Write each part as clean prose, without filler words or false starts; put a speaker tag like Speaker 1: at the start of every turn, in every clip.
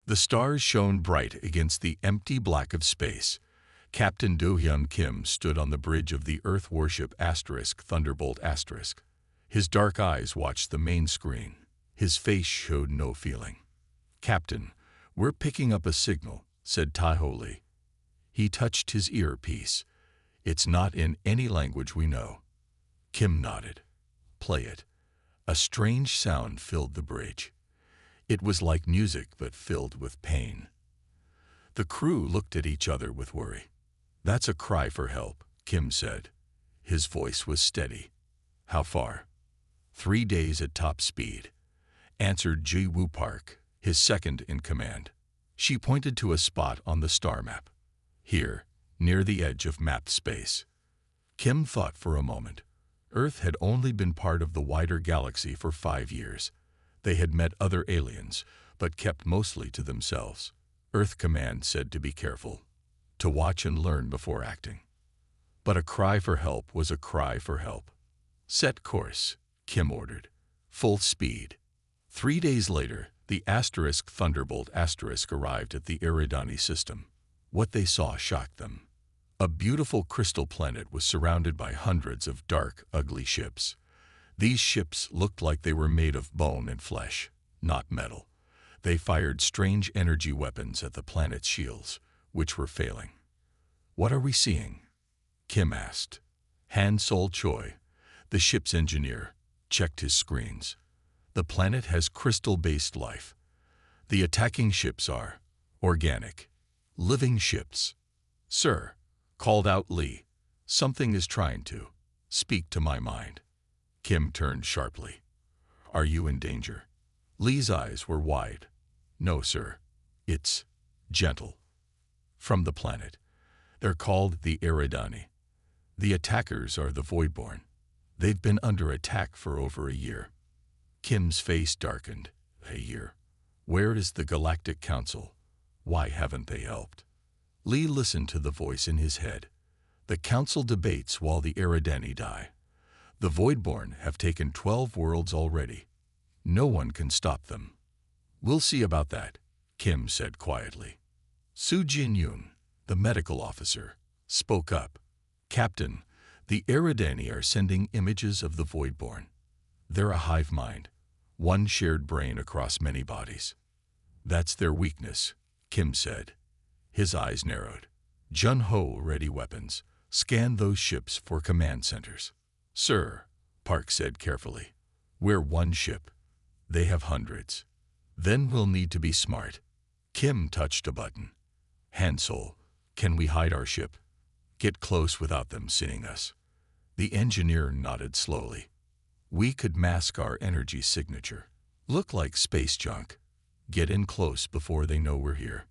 Speaker 1: The stars shone bright against the empty black of space. Captain Do-hyun Kim stood on the bridge of the Earth warship Thunderbolt *. His dark eyes watched the main screen. His face showed no feeling. "Captain, we're picking up a signal," said Tae-ho Lee. He touched his earpiece. "It's not in any language we know." Kim nodded. "Play it." A strange sound filled the bridge. It was like music but filled with pain. The crew looked at each other with worry. "That's a cry for help," Kim said. His voice was steady. "How far?" 3 days at top speed," answered Ji-woo Park, his second in command. She pointed to a spot on the star map. "Here, near the edge of mapped space." Kim thought for a moment. Earth had only been part of the wider galaxy for 5 years. They had met other aliens, but kept mostly to themselves. Earth Command said to be careful, to watch and learn before acting. But a cry for help was a cry for help. "Set course," Kim ordered. "Full speed." 3 days later, the Thunderbolt * arrived at the Eridani system. What they saw shocked them. A beautiful crystal planet was surrounded by hundreds of dark, ugly ships. These ships looked like they were made of bone and flesh, not metal. They fired strange energy weapons at the planet's shields, which were failing. "What are we seeing?" Kim asked. Han Sol-choi, the ship's engineer, checked his screens. "The planet has crystal-based life. The attacking ships are organic, living ships." "Sir," called out Lee, "something is trying to speak to my mind." Kim turned sharply. "Are you in danger?" Lee's eyes were wide. "No, sir. It's gentle." "From the planet. They're called the Eridani. The attackers are the Voidborn. They've been under attack for over a year." Kim's face darkened. "A year? Where is the Galactic Council? Why haven't they helped?" Lee listened to the voice in his head. "The Council debates while the Eridani die. The Voidborn have taken 12 worlds already. No one can stop them." "We'll see about that," Kim said quietly. Soo Jin-yoon, the medical officer, spoke up. "Captain, the Eridani are sending images of the Voidborn. They're a hive mind, one shared brain across many bodies." "That's their weakness," Kim said. His eyes narrowed. "Jun-ho, ready weapons. Scan those ships for command centers." "Sir," Park said carefully, "we're one ship. They have hundreds. Then we'll need to be smart." Kim touched a button. "Hansol, can we hide our ship? Get close without them seeing us." The engineer nodded slowly. "We could mask our energy signature. Look like space junk. Get in close before they know we're here."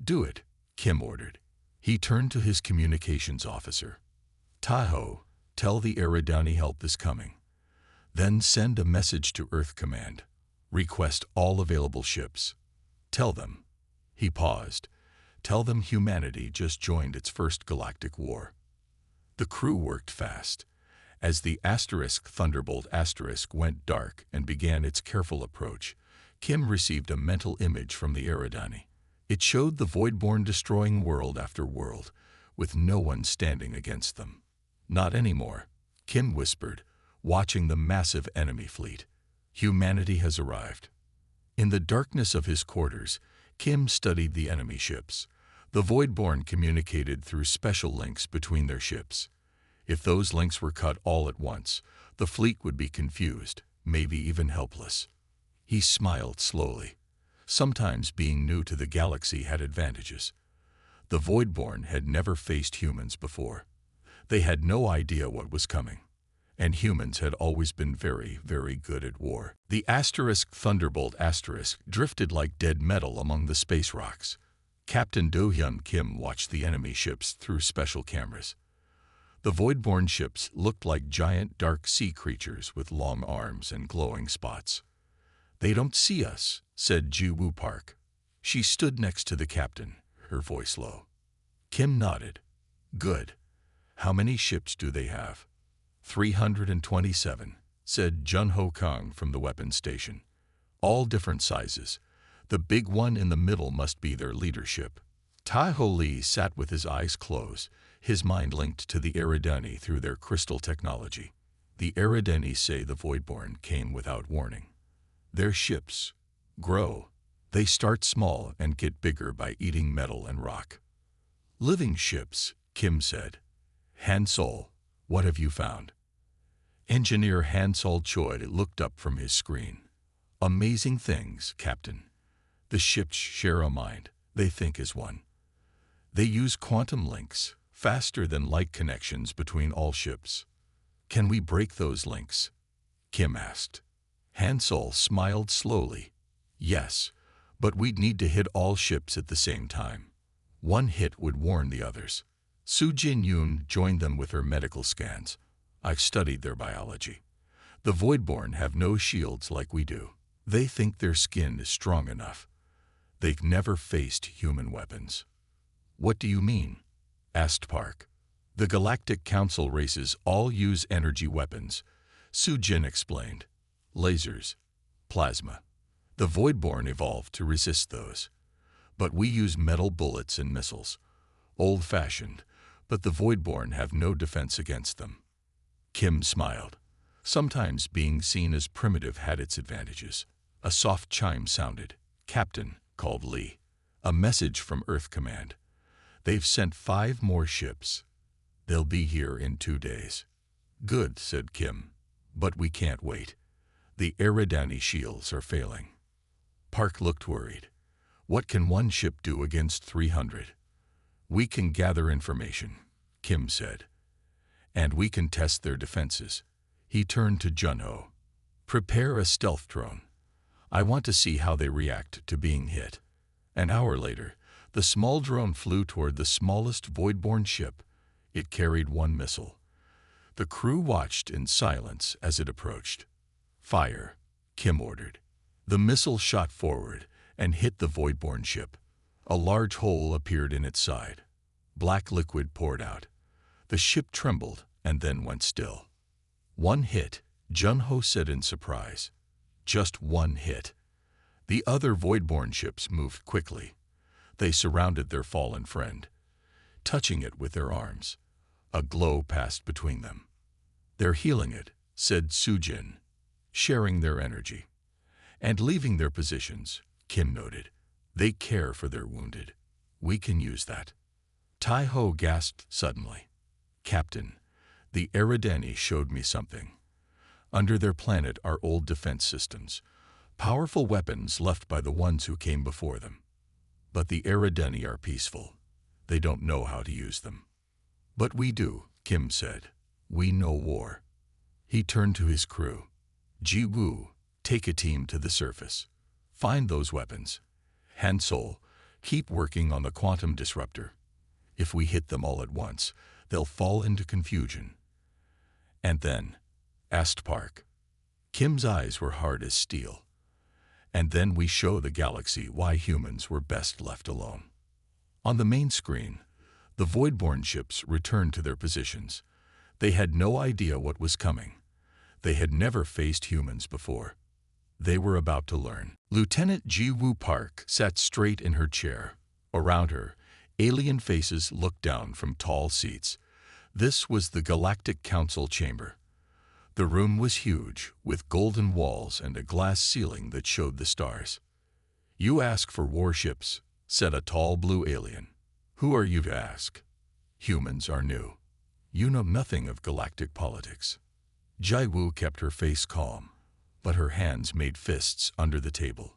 Speaker 1: "Do it," Kim ordered. He turned to his communications officer. "Tae-ho, tell the Eridani help is coming. Then send a message to Earth Command. Request all available ships. Tell them." He paused. "Tell them humanity just joined its first galactic war." The crew worked fast. As the Thunderbolt * went dark and began its careful approach, Kim received a mental image from the Eridani. It showed the Voidborn destroying world after world, with no one standing against them. "Not anymore," Kim whispered, watching the massive enemy fleet. "Humanity has arrived." In the darkness of his quarters, Kim studied the enemy ships. The Voidborn communicated through special links between their ships. If those links were cut all at once, the fleet would be confused, maybe even helpless. He smiled slowly. Sometimes being new to the galaxy had advantages. The Voidborn had never faced humans before. They had no idea what was coming. And humans had always been very, very good at war. The Thunderbolt * drifted like dead metal among the space rocks. Captain Do-hyun Kim watched the enemy ships through special cameras. The Voidborn ships looked like giant dark sea creatures with long arms and glowing spots. "They don't see us," said Ji-woo Park. She stood next to the captain, her voice low. Kim nodded. "Good. How many ships do they have?" 327, said Jun-ho Kang from the weapons station. "All different sizes. The big one in the middle must be their leadership. Tai-Ho Lee sat with his eyes closed, his mind linked to the Eridani through their crystal technology. The Eridani say the Voidborn came without warning. Their ships grow. They start small and get bigger by eating metal and rock. Living ships, Kim said. Hansol, what have you found? Engineer Hansol Choi looked up from his screen. Amazing things, Captain. The ships share a mind, they think as one. They use quantum links, faster than light connections between all ships. Can we break those links? Kim asked. Hansol smiled slowly. Yes, but we'd need to hit all ships at the same time. One hit would warn the others. Su Jin-yoon joined them with her medical scans. I've studied their biology. The Voidborn have no shields like we do. They think their skin is strong enough. They've never faced human weapons. What do you mean? Asked Park. The Galactic Council races all use energy weapons, Su Jin explained. Lasers, plasma. The Voidborn evolved to resist those. But we use metal bullets and missiles. Old-fashioned, but the Voidborn have no defense against them. Kim smiled. Sometimes being seen as primitive had its advantages. A soft chime sounded. Captain, called Lee. A message from Earth Command. They've sent 5 more ships. They'll be here in 2 days. Good, said Kim. But we can't wait. The Eridani shields are failing. Park looked worried. What can one ship do against 300? We can gather information, Kim said. And we can test their defenses. He turned to Junho. Prepare a stealth drone. I want to see how they react to being hit. An hour later, the small drone flew toward the smallest Voidborn ship. It carried 1 missile. The crew watched in silence as it approached. Fire, Kim ordered. The missile shot forward and hit the Voidborn ship. A large hole appeared in its side. Black liquid poured out. The ship trembled and then went still. 1 hit, Junho said in surprise. Just 1 hit. The other Voidborn ships moved quickly. They surrounded their fallen friend, touching it with their arms. A glow passed between them. They're healing it, said Sujin, sharing their energy. And leaving their positions, Kim noted. They care for their wounded. We can use that. Tai-Ho gasped suddenly. Captain, the Eridani showed me something. Under their planet are old defense systems, powerful weapons left by the ones who came before them. But the Eridani are peaceful. They don't know how to use them. But we do, Kim said. We know war. He turned to his crew. Ji-woo, take a team to the surface. Find those weapons. Hansol, keep working on the quantum disruptor. If we hit them all at once, they'll fall into confusion. And then, asked Park. Kim's eyes were hard as steel. And then we show the galaxy why humans were best left alone. On the main screen, the Voidborn ships returned to their positions. They had no idea what was coming. They had never faced humans before. They were about to learn. Lieutenant Ji-woo Park sat straight in her chair. Around her, alien faces looked down from tall seats. This was the Galactic Council chamber. The room was huge, with golden walls and a glass ceiling that showed the stars. You ask for warships, said a tall blue alien. Who are you to ask? Humans are new. You know nothing of galactic politics. Ji-woo kept her face calm, but her hands made fists under the table.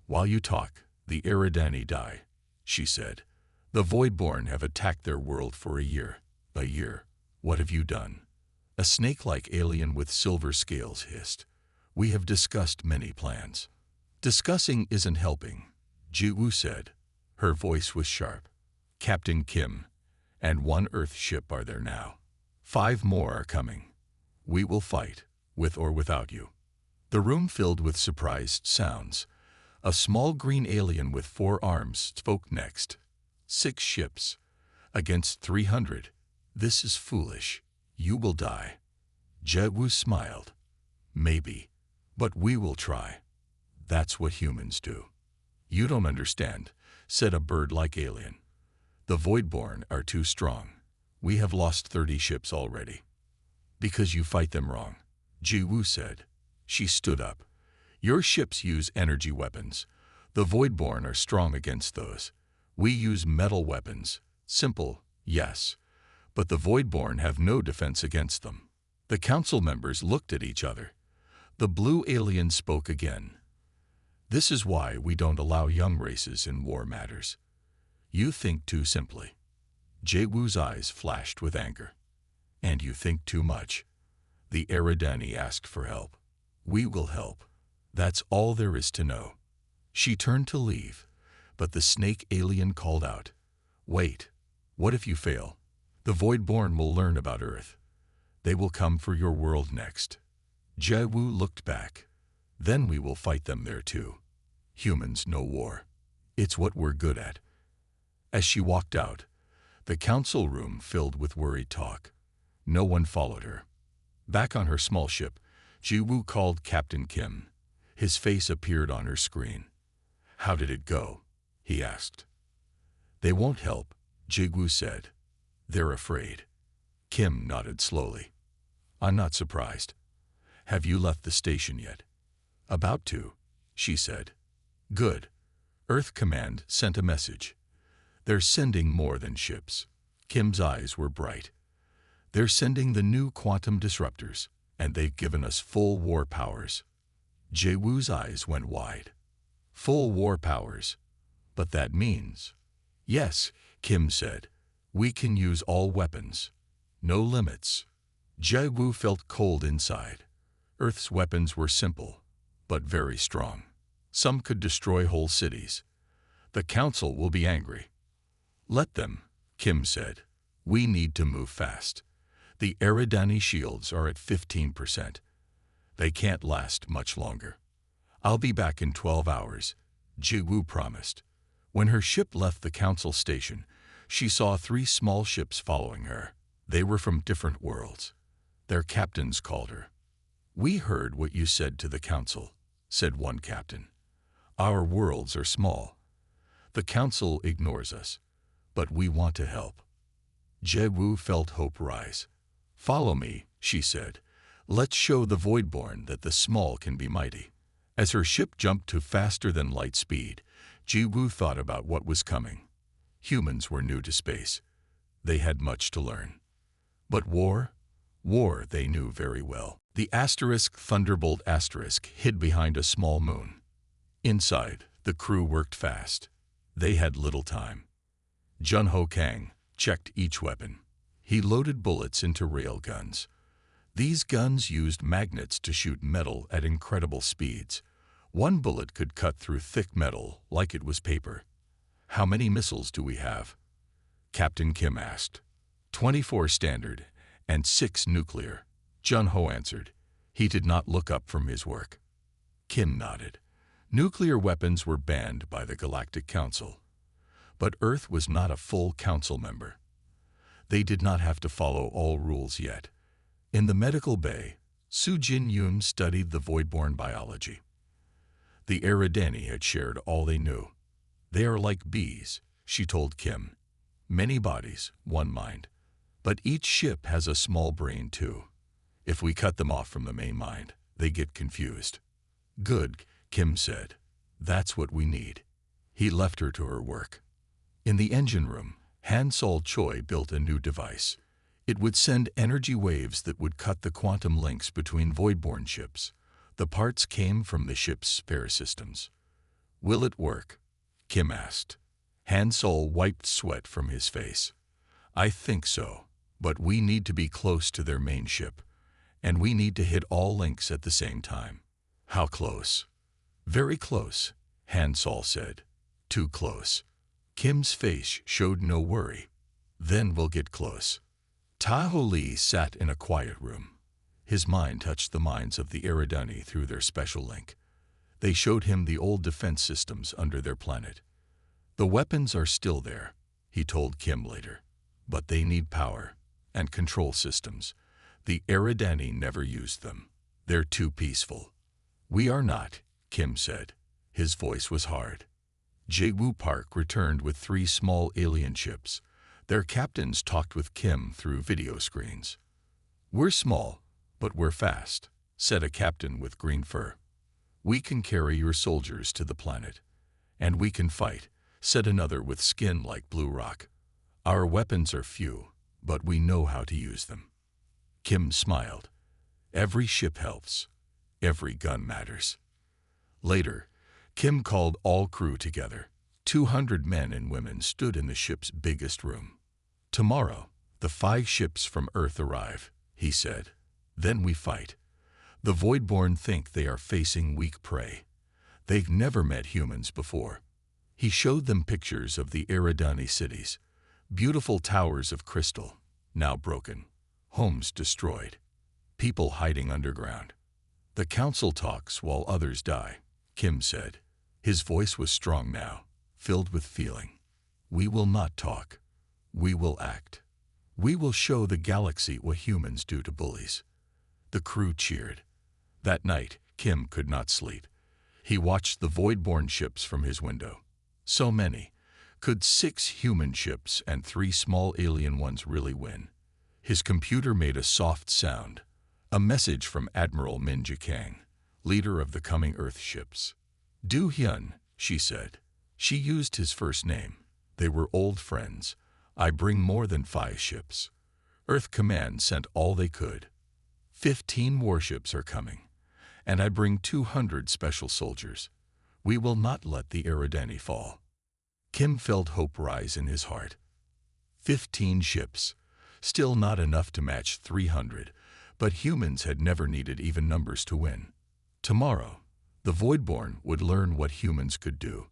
Speaker 1: While you talk, the Eridani die, she said. The Voidborn have attacked their world for a year. A year. What have you done? A snake-like alien with silver scales hissed. We have discussed many plans. Discussing isn't helping, Ji-woo said. Her voice was sharp. Captain Kim, and 1 Earth ship are there now. 5 more are coming. We will fight, with or without you. The room filled with surprised sounds. A small green alien with 4 arms spoke next. 6 ships. Against 300. This is foolish. You will die. Ji-woo smiled. Maybe. But we will try. That's what humans do. You don't understand, said a bird-like alien. The Voidborn are too strong. We have lost 30 ships already. Because you fight them wrong, Jiwoo said. She stood up. Your ships use energy weapons. The Voidborn are strong against those. We use metal weapons. Simple, yes. But the Voidborn have no defense against them. The council members looked at each other. The blue alien spoke again. This is why we don't allow young races in war matters. You think too simply. Jaewoo's eyes flashed with anger. And you think too much. The Eridani asked for help. We will help. That's all there is to know. She turned to leave, but the snake alien called out. Wait, what if you fail? The Voidborn will learn about Earth. They will come for your world next. Jaewoo looked back. Then we will fight them there too. Humans know war. It's what we're good at. As she walked out, the council room filled with worried talk. No one followed her. Back on her small ship, Jiwoo called Captain Kim. His face appeared on her screen. How did it go? He asked. They won't help, Jiwoo said. They're afraid. Kim nodded slowly. I'm not surprised. Have you left the station yet? About to, she said. Good. Earth Command sent a message. They're sending more than ships. Kim's eyes were bright. They're sending the new quantum disruptors, and they've given us full war powers. Jaewoo's eyes went wide. Full war powers. But that means... Yes, Kim said. We can use all weapons. No limits. Jaewoo felt cold inside. Earth's weapons were simple, but very strong. Some could destroy whole cities. The council will be angry. Let them, Kim said. We need to move fast. The Eridani shields are at 15%. They can't last much longer. I'll be back in 12 hours, Jiwoo promised. When her ship left the council station, she saw 3 small ships following her. They were from different worlds. Their captains called her. We heard what you said to the council, said one captain. Our worlds are small. The council ignores us, but we want to help. Jaewoo felt hope rise. Follow me, she said. Let's show the Voidborn that the small can be mighty. As her ship jumped to faster than light speed, Jiwoo thought about what was coming. Humans were new to space. They had much to learn. But war they knew very well. The Thunderbolt hid behind a small moon. Inside, the crew worked fast. They had little time. Junho Kang checked each weapon. He loaded bullets into railguns. These guns used magnets to shoot metal at incredible speeds. One bullet could cut through thick metal like it was paper. How many missiles do we have? Captain Kim asked. 24 standard and 6 nuclear, Junho answered. He did not look up from his work. Kim nodded. Nuclear weapons were banned by the Galactic Council. But Earth was not a full council member. They did not have to follow all rules yet. In the medical bay, Su Jin-yoon studied the Voidborn biology. The Eridani had shared all they knew. They are like bees, she told Kim. Many bodies, one mind. But each ship has a small brain too. If we cut them off from the main mind, they get confused. Good, Kim said. That's what we need. He left her to her work. In the engine room, Han Sol Choi built a new device. It would send energy waves that would cut the quantum links between Voidborn ships. The parts came from the ship's spare systems. Will it work? Kim asked. Han Sol wiped sweat from his face. I think so, but we need to be close to their main ship, and we need to hit all links at the same time. How close? Very close, Han Sol said. Too close. Kim's face showed no worry. Then we'll get close. Taho Lee sat in a quiet room. His mind touched the minds of the Eridani through their special link. They showed him the old defense systems under their planet. The weapons are still there, he told Kim later, but they need power and control systems. The Eridani never used them. They're too peaceful. We are not, Kim said. His voice was hard. Jaewoo Park returned with 3 small alien ships. Their captains talked with Kim through video screens. "We're small, but we're fast," said a captain with green fur. "We can carry your soldiers to the planet." "And we can fight," said another with skin like blue rock. "Our weapons are few, but we know how to use them." Kim smiled. Every ship helps. Every gun matters. Later, Kim called all crew together. 200 men and women stood in the ship's biggest room. "Tomorrow, the 5 ships from Earth arrive," he said. "Then we fight. The Voidborn think they are facing weak prey. They've never met humans before." He showed them pictures of the Eridani cities, beautiful towers of crystal, now broken, homes destroyed, people hiding underground. "The council talks while others die," Kim said. His voice was strong now, filled with feeling. "We will not talk. We will act. We will show the galaxy what humans do to bullies." The crew cheered. That night, Kim could not sleep. He watched the Voidborn ships from his window. So many. Could 6 human ships and 3 small alien ones really win? His computer made a soft sound. A message from Admiral Min Jikang, leader of the coming Earth ships. "Do Hyun," she said. She used his first name. They were old friends. "I bring more than 5 ships." Earth Command sent all they could. 15 warships are coming. "And I bring 200 special soldiers. We will not let the Eridani fall." Kim felt hope rise in his heart. 15 ships. Still not enough to match 300, but humans had never needed even numbers to win. Tomorrow, the Voidborn would learn what humans could do.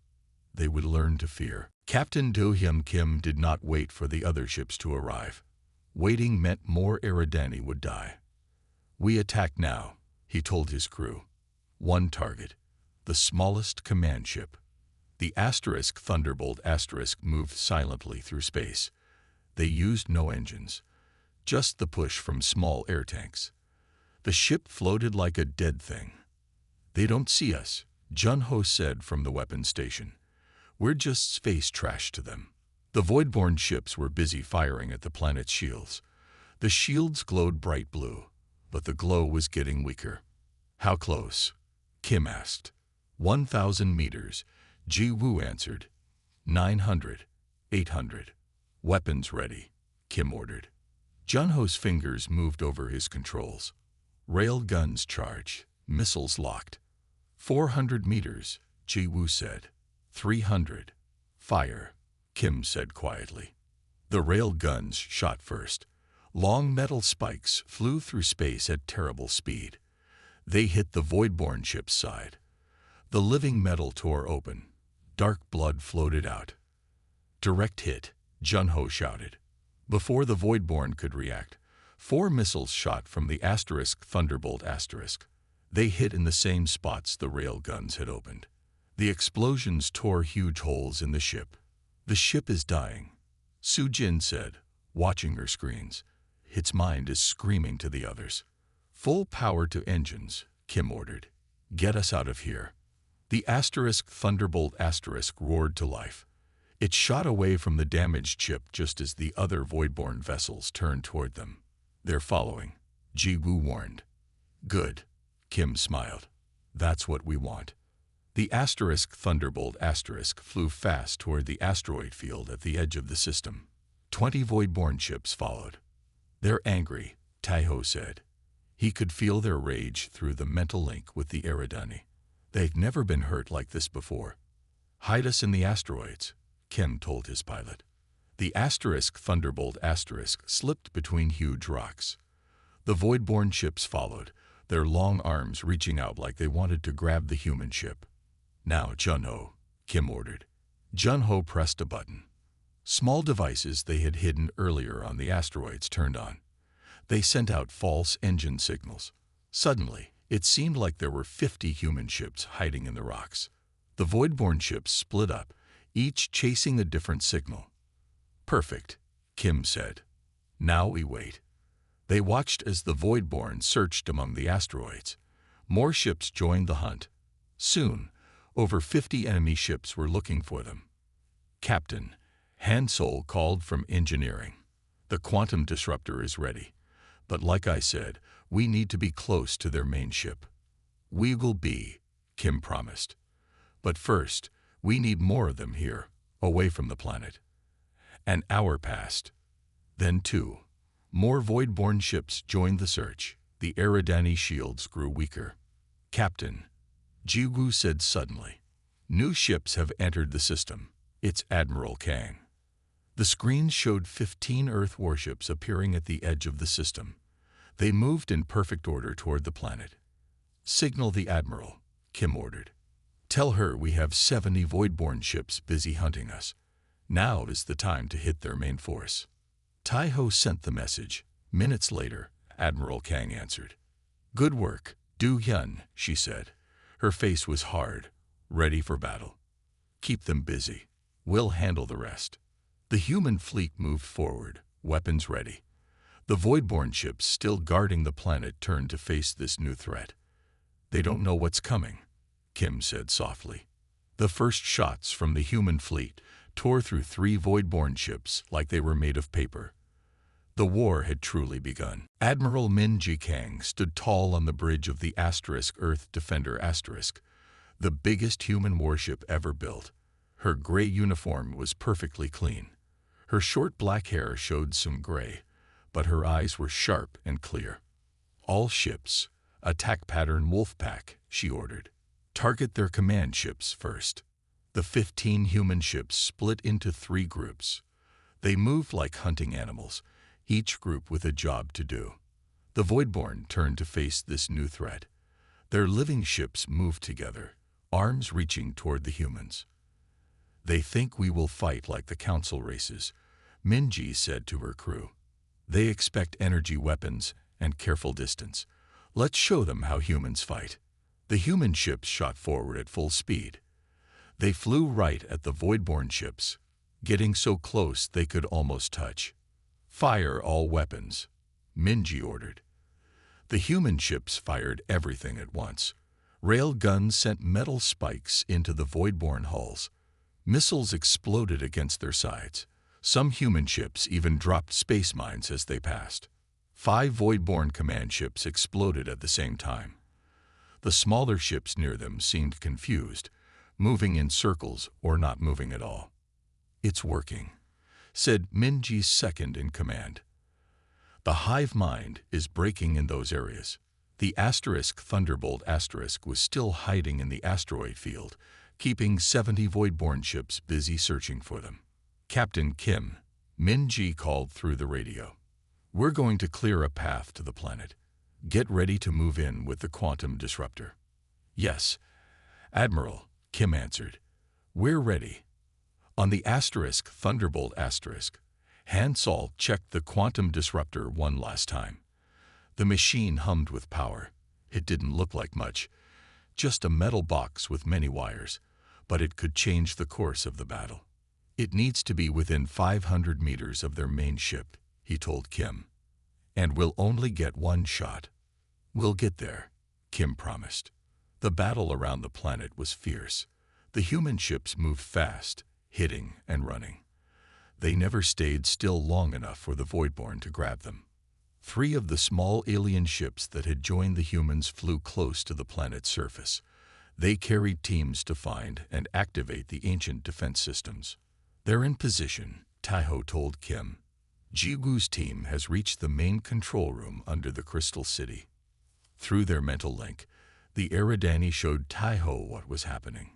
Speaker 1: They would learn to fear. Captain Do-hyun Kim did not wait for the other ships to arrive. Waiting meant more Eridani would die. "We attack now," he told his crew. 1 target, the smallest command ship. The Thunderbolt moved silently through space. They used no engines, just the push from small air tanks. The ship floated like a dead thing. "They don't see us," Jun-ho said from the weapons station. "We're just space trash to them." The Voidborn ships were busy firing at the planet's shields. The shields glowed bright blue, but the glow was getting weaker. "How close?" Kim asked. 1,000 meters, Ji-woo answered. 900, 800. "Weapons ready," Kim ordered. Jun-ho's fingers moved over his controls. Rail guns charged, missiles locked. 400 meters, Ji-woo said. 300. "Fire," Kim said quietly. The rail guns shot first. Long metal spikes flew through space at terrible speed. They hit the Voidborn ship's side. The living metal tore open. Dark blood floated out. "Direct hit," Jun-ho shouted. Before the Voidborn could react, 4 missiles shot from the Thunderbolt. They hit in the same spots the rail guns had opened. The explosions tore huge holes in the ship. "The ship is dying," Soo-jin said, watching her screens. Its mind is screaming to the others. "Full power to engines," Kim ordered. "Get us out of here." The Thunderbolt roared to life. It shot away from the damaged ship just as the other Voidborn vessels turned toward them. "They're following," Ji-woo warned. "Good," Kim smiled. "That's what we want." The Thunderbolt flew fast toward the asteroid field at the edge of the system. 20 Voidborn ships followed. "They're angry," Taeho said. He could feel their rage through the mental link with the Eridani. "They've never been hurt like this before." "Hide us in the asteroids," Kim told his pilot. The Thunderbolt slipped between huge rocks. The Voidborn ships followed, their long arms reaching out like they wanted to grab the human ship. "Now, Jun-ho," Kim ordered. Jun-ho pressed a button. Small devices they had hidden earlier on the asteroids turned on. They sent out false engine signals. Suddenly, it seemed like there were 50 human ships hiding in the rocks. The Voidborn ships split up, each chasing a different signal. "Perfect," Kim said. "Now we wait." They watched as the Voidborn searched among the asteroids. More ships joined the hunt. Soon, Over 50 enemy ships were looking for them. Captain, Han Sol called from engineering. The quantum disruptor is ready. But like I said, we need to be close to their main ship. We will be, Kim promised. But first, we need more of them here, away from the planet. An hour passed. Then 2 more void-born ships joined the search. The Eridani shields grew weaker. Captain, Jiwu said suddenly, new ships have entered the system. It's Admiral Kang. The screen showed 15 Earth warships appearing at the edge of the system. They moved in perfect order toward the planet. Signal the Admiral, Kim ordered. Tell her we have 70 void-born ships busy hunting us. Now is the time to hit their main force. Taiho sent the message. Minutes later, Admiral Kang answered. Good work, Du Hyun, she said. Her face was hard, ready for battle. Keep them busy. We'll handle the rest. The human fleet moved forward, weapons ready. The void-born ships still guarding the planet turned to face this new threat. They don't know what's coming, Kim said softly. The first shots from the human fleet tore through 3 void-born ships like they were made of paper. The war had truly begun. Admiral Min Ji Kang stood tall on the bridge of the Earth Defender *, the biggest human warship ever built. Her gray uniform was perfectly clean. Her short black hair showed some gray, but her eyes were sharp and clear. All ships, attack pattern Wolfpack, she ordered. Target their command ships first. The 15 human ships split into 3 groups. They moved like hunting animals, each group with a job to do. The Voidborn turned to face this new threat. Their living ships moved together, arms reaching toward the humans. They think we will fight like the council races, Minji said to her crew. They expect energy weapons and careful distance. Let's show them how humans fight. The human ships shot forward at full speed. They flew right at the Voidborn ships, getting so close they could almost touch. Fire all weapons, Minji ordered. The human ships fired everything at once. Rail guns sent metal spikes into the Voidborn hulls. Missiles exploded against their sides. Some human ships even dropped space mines as they passed. 5 Voidborn command ships exploded at the same time. The smaller ships near them seemed confused, moving in circles or not moving at all. It's working, said Minji's second in command. The hive mind is breaking in those areas. The Thunderbolt was still hiding in the asteroid field, keeping 70 Voidborn ships busy searching for them. Captain Kim, Minji called through the radio. We're going to clear a path to the planet. Get ready to move in with the quantum disruptor. Yes, Admiral, Kim answered. We're ready. On the Thunderbolt Han Sol checked the quantum disruptor one last time. The machine hummed with power. It didn't look like much, just a metal box with many wires, but it could change the course of the battle. It needs to be within 500 meters of their main ship, he told Kim. And we'll only get one shot. We'll get there, Kim promised. The battle around the planet was fierce. The human ships moved fast, hitting and running. They never stayed still long enough for the Voidborn to grab them. 3 of the small alien ships that had joined the humans flew close to the planet's surface. They carried teams to find and activate the ancient defense systems. They're in position, Taiho told Kim. Jiwoo's team has reached the main control room under the Crystal City. Through their mental link, the Eridani showed Taiho what was happening.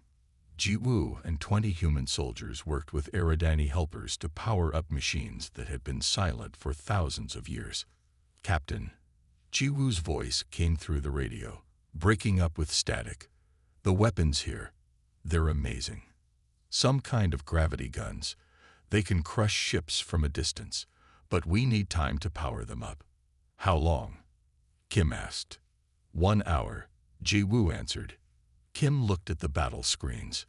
Speaker 1: Jiwoo and 20 human soldiers worked with Eridani helpers to power up machines that had been silent for thousands of years. Captain, Jiwoo's voice came through the radio, breaking up with static. The weapons here, they're amazing. Some kind of gravity guns. They can crush ships from a distance, but we need time to power them up. How long? Kim asked. 1 hour, Jiwoo answered. Kim looked at the battle screens.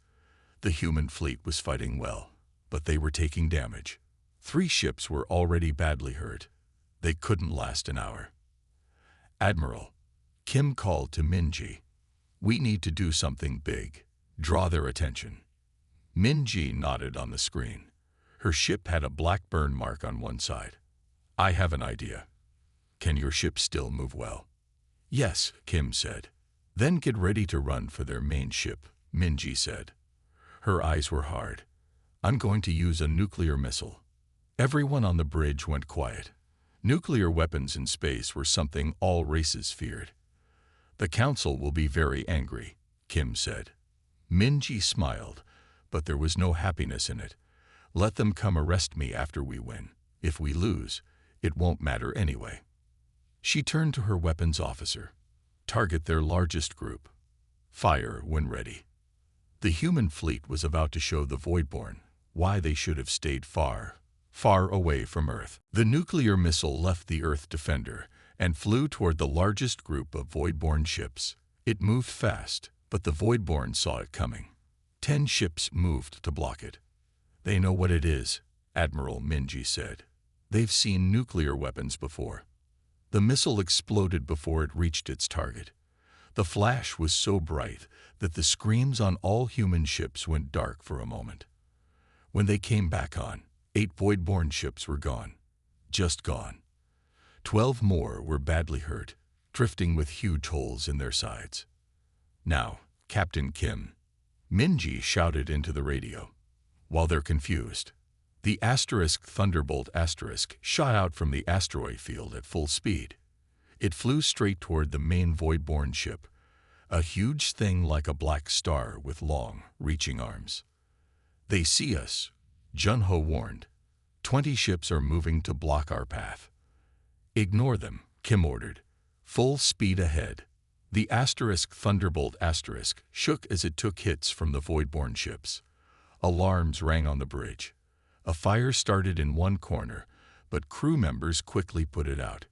Speaker 1: The human fleet was fighting well, but they were taking damage. 3 ships were already badly hurt. They couldn't last an hour. Admiral, Kim called to Minji. We need to do something big. Draw their attention. Minji nodded on the screen. Her ship had a black burn mark on one side. I have an idea. Can your ship still move well? Yes, Kim said. Then get ready to run for their main ship, Minji said. Her eyes were hard. I'm going to use a nuclear missile. Everyone on the bridge went quiet. Nuclear weapons in space were something all races feared. The council will be very angry, Kim said. Minji smiled, but there was no happiness in it. Let them come arrest me after we win. If we lose, it won't matter anyway. She turned to her weapons officer. Target their largest group. Fire when ready. The human fleet was about to show the Voidborn why they should have stayed far, far away from Earth. The nuclear missile left the Earth defender and flew toward the largest group of Voidborn ships. It moved fast, but the Voidborn saw it coming. 10 ships moved to block it. They know what it is, Admiral Minji said. They've seen nuclear weapons before. The missile exploded before it reached its target. The flash was so bright that the screens on all human ships went dark for a moment. When they came back on, 8 Voidborn ships were gone. Just gone. 12 more were badly hurt, drifting with huge holes in their sides. Now, Captain Kim, Minji shouted into the radio. While they're confused, the Thunderbolt shot out from the asteroid field at full speed. It flew straight toward the main Voidborn ship, a huge thing like a black star with long, reaching arms. They see us, Junho warned. 20 ships are moving to block our path. Ignore them, Kim ordered. Full speed ahead. The Thunderbolt shook as it took hits from the Voidborn ships. Alarms rang on the bridge. A fire started in one corner, but crew members quickly put it out.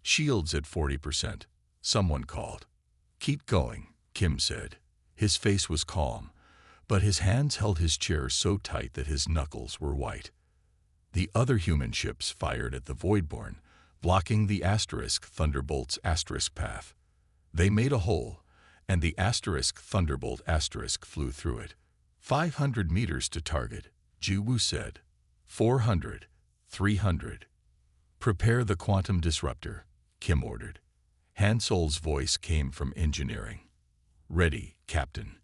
Speaker 1: Shields at 40%, someone called. Keep going, Kim said. His face was calm, but his hands held his chair so tight that his knuckles were white. The other human ships fired at the Voidborn, blocking the Thunderbolt's path. They made a hole, and the Thunderbolt flew through it. 500 meters to target, Jiwoo said. 400, 300. Prepare the quantum disruptor, Kim ordered. Hansol's voice came from engineering. Ready, Captain.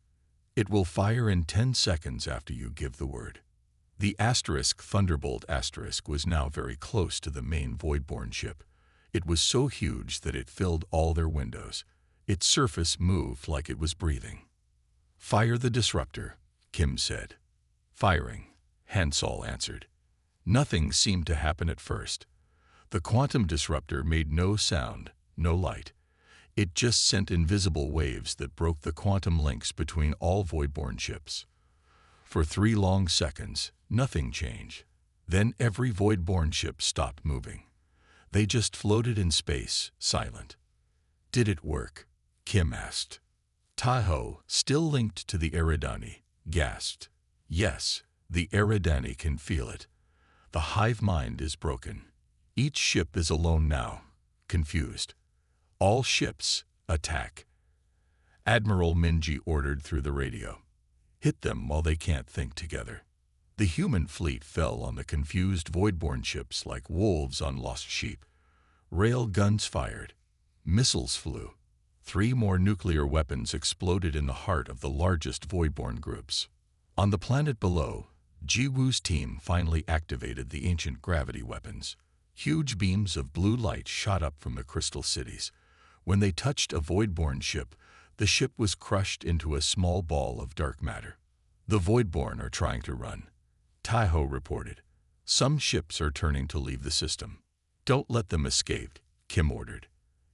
Speaker 1: It will fire in 10 seconds after you give the word. The Thunderbolt was now very close to the main Voidborn ship. It was so huge that it filled all their windows. Its surface moved like it was breathing. Fire the disruptor, Kim said. Firing, Hansol answered. Nothing seemed to happen at first. The quantum disruptor made no sound, no light. It just sent invisible waves that broke the quantum links between all Voidborn ships. For 3 long seconds, nothing changed. Then every Voidborn ship stopped moving. They just floated in space, silent. Did it work? Kim asked. Tahoe, still linked to the Eridani, gasped. Yes, the Eridani can feel it. The hive mind is broken. Each ship is alone now, confused. All ships, attack. Admiral Minji ordered through the radio. Hit them while they can't think together. The human fleet fell on the confused Voidborn ships like wolves on lost sheep. Rail guns fired. Missiles flew. 3 more nuclear weapons exploded in the heart of the largest Voidborn groups. On the planet below, Jiwoo's team finally activated the ancient gravity weapons. Huge beams of blue light shot up from the crystal cities. When they touched a Voidborn ship, the ship was crushed into a small ball of dark matter. The Voidborn are trying to run, Tahoe reported. Some ships are turning to leave the system. Don't let them escape, Kim ordered.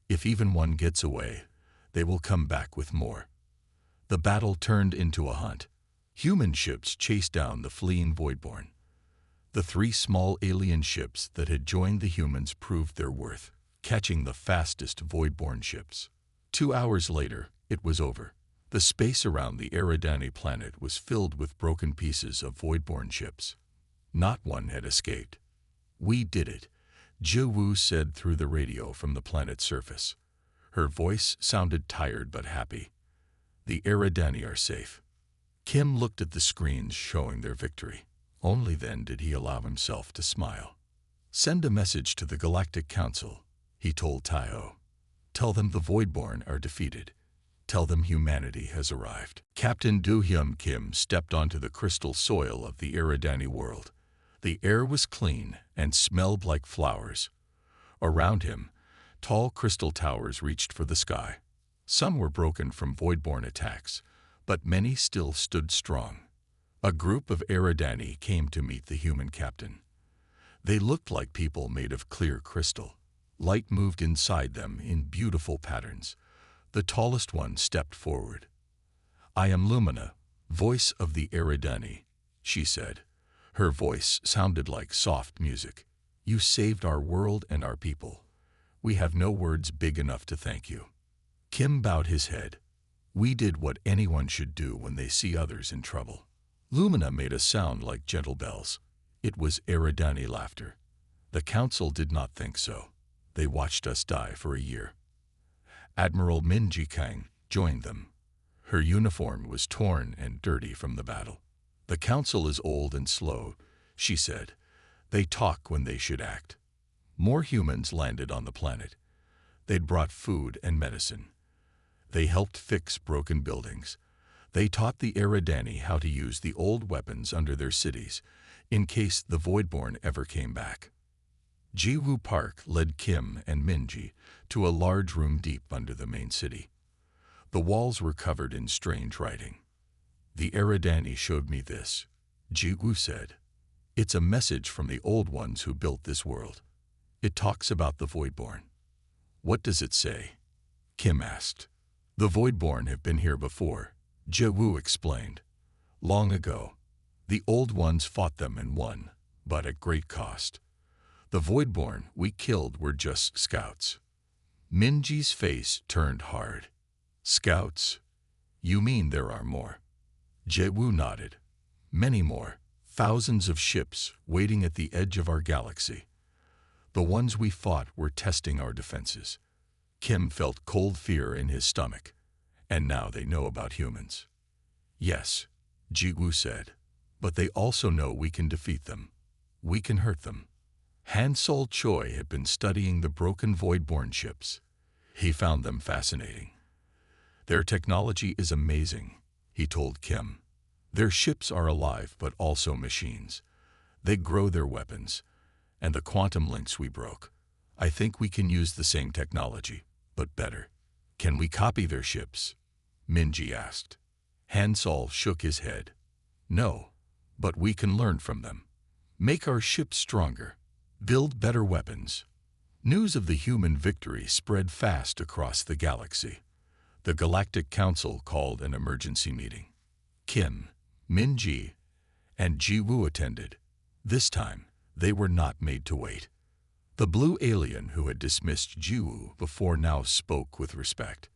Speaker 1: If even one gets away, they will come back with more. The battle turned into a hunt. Human ships chased down the fleeing Voidborn. The 3 small alien ships that had joined the humans proved their worth, catching the fastest Voidborn ships. 2 hours later, it was over. The space around the Eridani planet was filled with broken pieces of Voidborn ships. Not one had escaped. We did it, Jiwoo said through the radio from the planet's surface. Her voice sounded tired but happy. The Eridani are safe. Kim looked at the screens showing their victory. Only then did he allow himself to smile. "Send a message to the Galactic Council," he told Taiho. "Tell them the Voidborn are defeated. Tell them humanity has arrived." Captain Do-hyun Kim stepped onto the crystal soil of the Eridani world. The air was clean and smelled like flowers. Around him, tall crystal towers reached for the sky. Some were broken from Voidborn attacks, but many still stood strong. A group of Eridani came to meet the human captain. They looked like people made of clear crystal. Light moved inside them in beautiful patterns. The tallest one stepped forward. "I am Lumina, voice of the Eridani," she said. Her voice sounded like soft music. "You saved our world and our people. We have no words big enough to thank you." Kim bowed his head. "We did what anyone should do when they see others in trouble." Lumina made a sound like gentle bells. It was Eridani laughter. "The council did not think so. They watched us die for a year." Admiral Min Ji-kang joined them. Her uniform was torn and dirty from the battle. "The council is old and slow," she said. "They talk when they should act." More humans landed on the planet. They'd brought food and medicine. They helped fix broken buildings. They taught the Eridani how to use the old weapons under their cities, in case the Voidborn ever came back. Ji-woo Park led Kim and Minji to a large room deep under the main city. The walls were covered in strange writing. "The Eridani showed me this," Ji-woo said. "It's a message from the old ones who built this world. It talks about the Voidborn." "What does it say?" Kim asked. "The Voidborn have been here before," Ji-woo explained. "Long ago. The old ones fought them and won, but at great cost. The Voidborn we killed were just scouts." Minji's face turned hard. "Scouts? You mean there are more?" Ji-woo nodded. "Many more. Thousands of ships waiting at the edge of our galaxy. The ones we fought were testing our defenses." Kim felt cold fear in his stomach. "And now they know about humans." "Yes," Ji-woo said. "But they also know we can defeat them. We can hurt them." Han Sol Choi had been studying the broken Voidborn ships. He found them fascinating. "Their technology is amazing," he told Kim. "Their ships are alive but also machines. They grow their weapons. And the quantum links we broke. I think we can use the same technology, but better." "Can we copy their ships?" Minji asked. Han Sol shook his head. "No, but we can learn from them. Make our ships stronger. Build better weapons." News of the human victory spread fast across the galaxy. The Galactic Council called an emergency meeting. Kim, Minji, and Ji-woo attended. This time, they were not made to wait. The blue alien who had dismissed Ji-woo before now spoke with respect.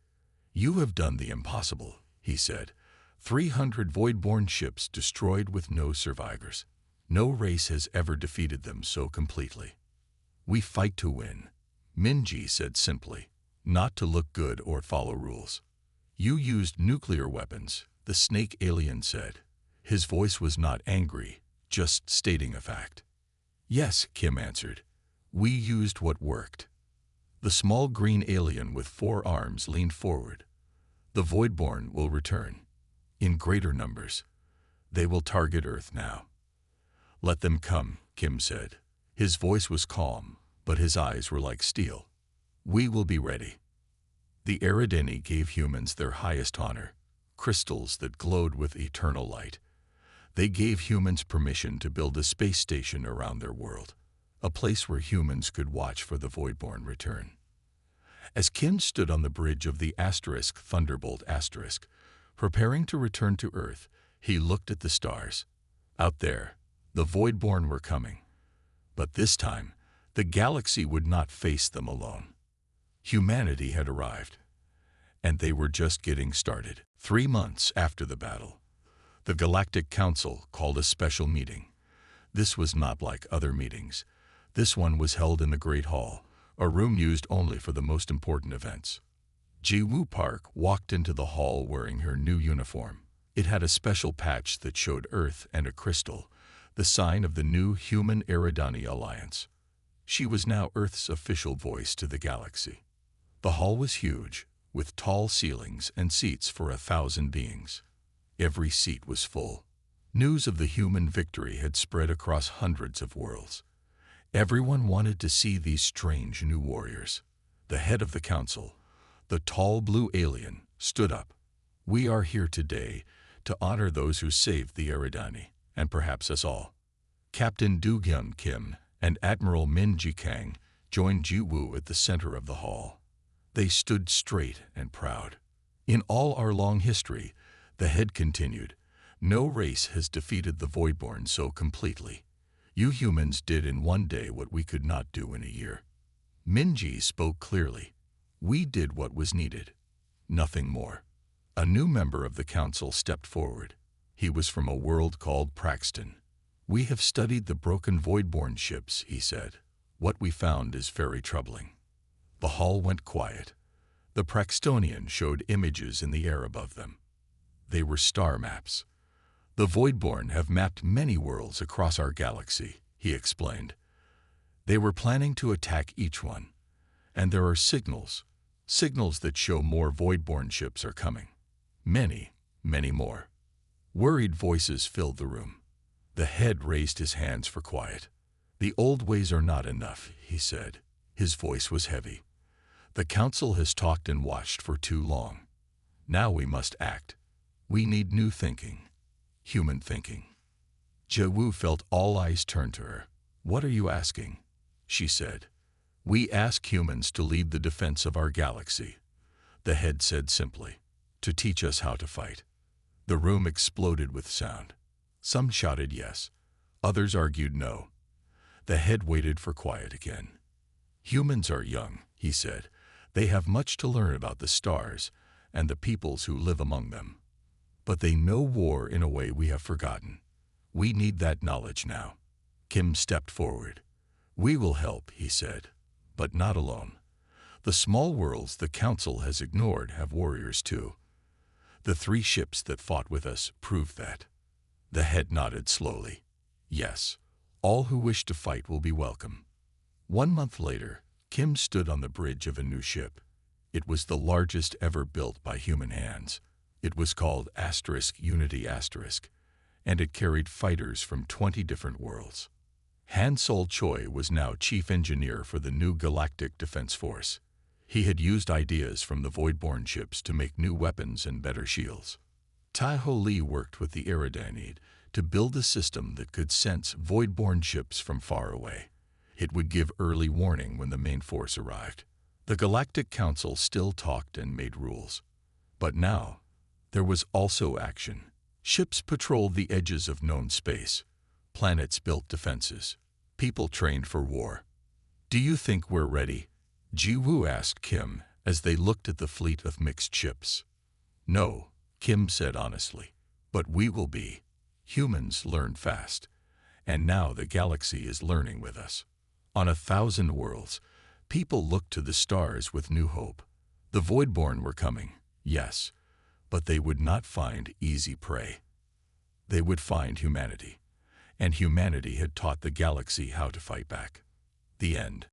Speaker 1: "You have done the impossible," he said. 300 Voidborn ships destroyed with no survivors. No race has ever defeated them so completely. "We fight to win," Minji said simply, "not to look good or follow rules." "You used nuclear weapons," the snake alien said. His voice was not angry, just stating a fact. "Yes," Kim answered. "We used what worked." The small green alien with 4 arms leaned forward. "The Voidborn will return. In greater numbers. They will target Earth now." "Let them come," Kim said. His voice was calm, but his eyes were like steel. "We will be ready." The Eridani gave humans their highest honor, crystals that glowed with eternal light. They gave humans permission to build a space station around their world, a place where humans could watch for the Voidborn return. As Kim stood on the bridge of the Thunderbolt preparing to return to Earth, he looked at the stars. Out there, the Voidborn were coming. But this time, the galaxy would not face them alone. Humanity had arrived, and they were just getting started. 3 months after the battle, the Galactic Council called a special meeting. This was not like other meetings. This one was held in the Great Hall, a room used only for the most important events. Ji-woo Park walked into the hall wearing her new uniform. It had a special patch that showed Earth and a crystal, the sign of the new Human Eridani Alliance. She was now Earth's official voice to the galaxy. The hall was huge, with tall ceilings and seats for 1,000 beings. Every seat was full. News of the human victory had spread across hundreds of worlds. Everyone wanted to see these strange new warriors. The head of the council, the tall blue alien, stood up. "We are here today to honor those who saved the Eridani, and perhaps us all." Captain Do Hyun Kim and Admiral Min Ji Kang joined Ji Woo at the center of the hall. They stood straight and proud. "In all our long history," the head continued, "no race has defeated the Voidborn so completely. You humans did in one day what we could not do in a year." Minji spoke clearly. "We did what was needed. Nothing more." A new member of the council stepped forward. He was from a world called Praxton. "We have studied the broken Voidborn ships," he said. "What we found is very troubling." The hall went quiet. The Praxtonian showed images in the air above them. They were star maps. "The Voidborn have mapped many worlds across our galaxy," he explained. "They were planning to attack each one. And there are signals that show more Voidborn ships are coming. Many, many more." Worried voices filled the room. The head raised his hands for quiet. "The old ways are not enough," he said. His voice was heavy. "The council has talked and watched for too long. Now we must act. We need new thinking. Human thinking." Jiwoo felt all eyes turn to her. "What are you asking?" she said. "We ask humans to lead the defense of our galaxy," the head said simply, "to teach us how to fight." The room exploded with sound. Some shouted yes, others argued no. The head waited for quiet again. "Humans are young," he said. "They have much to learn about the stars and the peoples who live among them. But they know war in a way we have forgotten. We need that knowledge now." Kim stepped forward. "We will help," he said, "but not alone. The small worlds the council has ignored have warriors too. The 3 ships that fought with us proved that." The head nodded slowly. "Yes, all who wish to fight will be welcome." 1 month later, Kim stood on the bridge of a new ship. It was the largest ever built by human hands. It was called Unity, and it carried fighters from 20 different worlds. Han Sol Choi was now chief engineer for the new Galactic Defense Force. He had used ideas from the Voidborn ships to make new weapons and better shields. Tai Ho Lee worked with the Eridani to build a system that could sense Voidborn ships from far away. It would give early warning when the main force arrived. The Galactic Council still talked and made rules. But now, there was also action. Ships patrolled the edges of known space. Planets built defenses. People trained for war. "Do you think we're ready?" Ji Woo asked Kim as they looked at the fleet of mixed ships. "No," Kim said honestly, "but we will be. Humans learn fast, and now the galaxy is learning with us." On 1,000 worlds, people looked to the stars with new hope. The Voidborn were coming, yes, but they would not find easy prey. They would find humanity, and humanity had taught the galaxy how to fight back. The end.